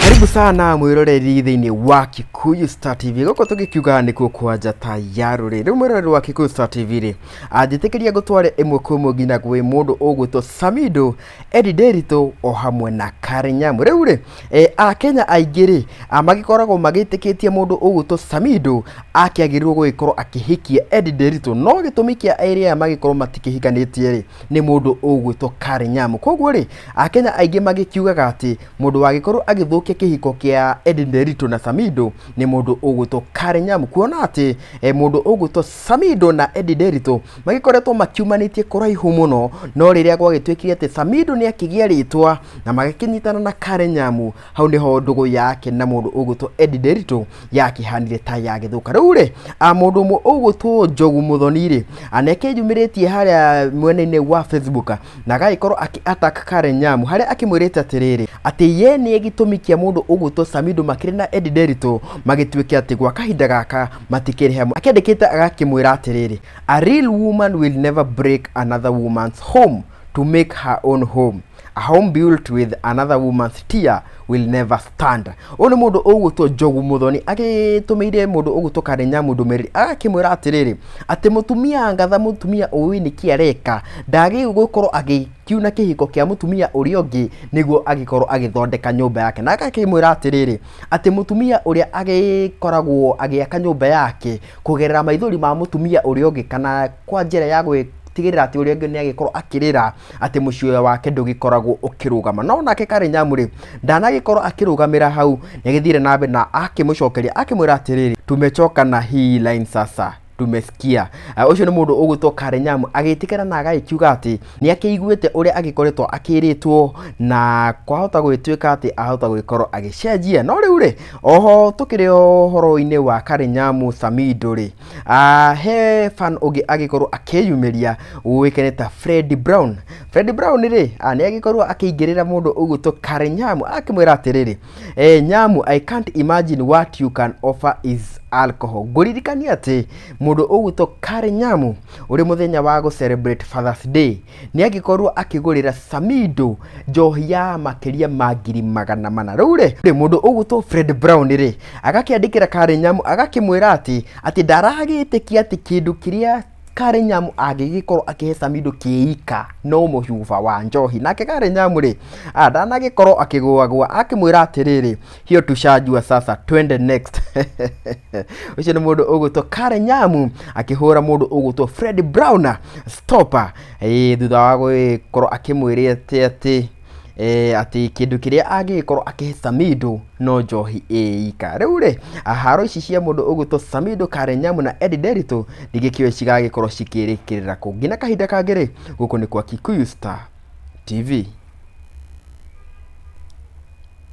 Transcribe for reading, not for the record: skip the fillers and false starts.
Karibu sana mwiroreri thiini wa Kikuyu Star TV goko tugikiuga nikuo kwanja ta yarore ri mwiroreri wa Kikuyu Star TV ri anjitikiria gutware imwe kwimwe nginya gwi mundu ugwitwo Samido Eddie Nderitu o hamwe na Karen Nyamu riu ri Akenya aingĩ ri magikoragwo magitikitie mundu ugwitwo Samido akiagirirwo gugikorwo akihikia Eddie Nderitu no gitumi kia area magikorwo matikihikanĩtie ri ni mundu ugwitwo Karen Nyamu koguo ri Akenya aingĩ magikiugaga ati mundu wagikorwo agithukia kihiko kia Eddie Nderitu na Samido ni mundu ugwitwo Karen Nyamu kuona ati mundu ugwitwo Samido na Eddie Nderitu magikoretwo makiumanitie kuraihu muno no riria gwagitwikire ati Samido ni akigia ritwa na magikinyitana na Karen Nyamu hau niho ndugu yake na mundu ugwitwo Eddie Nderitu yakihanire ta yagithuka riu ri mundu mu ugwitwo Njogu Muthoni ri aneke yumiritie haria mwena-ini wa Facebook na gagikorwo aki-attack Karen Nyamu haria akimwirite atiriri ati ye ni gitumi kia mundu ugwitwo Samido makire na Eddie Nderitu magitwike ati gwa kahinda gaka matikire hamwe akendekete agakimwira atiriri a real woman will never break another woman's home to make her own home. A home built with another woman's tear will never stand. Ono mundu ugwitwo Njogu Muthoni agitumeire mundu ugwitwo Karen Nyamu ndumereri agakimwira atiriri ati mutumia ngatha mutumia uwi ni kiareka ndagi gukorwo agikiuna kihiko kia mutumia uria ungi niguo agikorwo agithondeka nyumba yake na agakimwira atiriri ati mutumia uria agikoragwo agiaka nyumba yake kugerera maithori ma mutumia uria ungi kana kwa njira ya tigirira ati uria ni agikorwo akirira ati mucio wake ndugikoragwo ukirugama no nake Karen Nyamu ri ndanagikorwo akirugamira hau nigithire nambe na akimucokeria akimwira atiriri tumechoka na hii line sasa tumesikia ucio ni mundu ugwitwo Karen Nyamu agitikira na agakiuga ati ni akiguite uria agikoretwo akiritwo na kwahota gwitwika ati ahota gwikorwo agicenjia no riu ri oho tukiri horo-ini wa Karen Nyamu Samido ri he fan ugi agikorwo akiyumiria uwikeneta Freddy Brown ri ni agikorwo akiingirira mundu ugwitwo Karen Nyamu akimwira atiriri Nyamu I can't imagine what you can offer is alcohol. Nguririkania ati mundu ugwitwo Karen Nyamu uri muthenya wa go celebrate Father's Day ni agikorwo akigurira Samido njohi ya makiria magiri magana mana riu ri mundu ugwitwo Fred Brown ri agakiandikira Karen Nyamu agakimwira ati ndaragitikia ati kindu kiria Karen Nyamu agigikorwo akihe Samido kiika no muhuva wa njohi nake Karen Nyamu ri ndanagikorwo akigwagwa akimwira atiriri hiyo tushajua sasa twende next. Ucio ni mundu ugwitwo Karen Nyamu akihura mundu ugwitwo Fred Brown stopper thutha wa gukorwo akimwirite ati kindu kiria agikorwo akihe Samido no njohi ika riu ri haro ici cia mundu ugwitwo Samido Karen Nyamu na Eddie Nderitu ndigikio cigagikorwo cikirikirira kungi na kahinda kangiri guku ni kwa Kikuyu Star TV.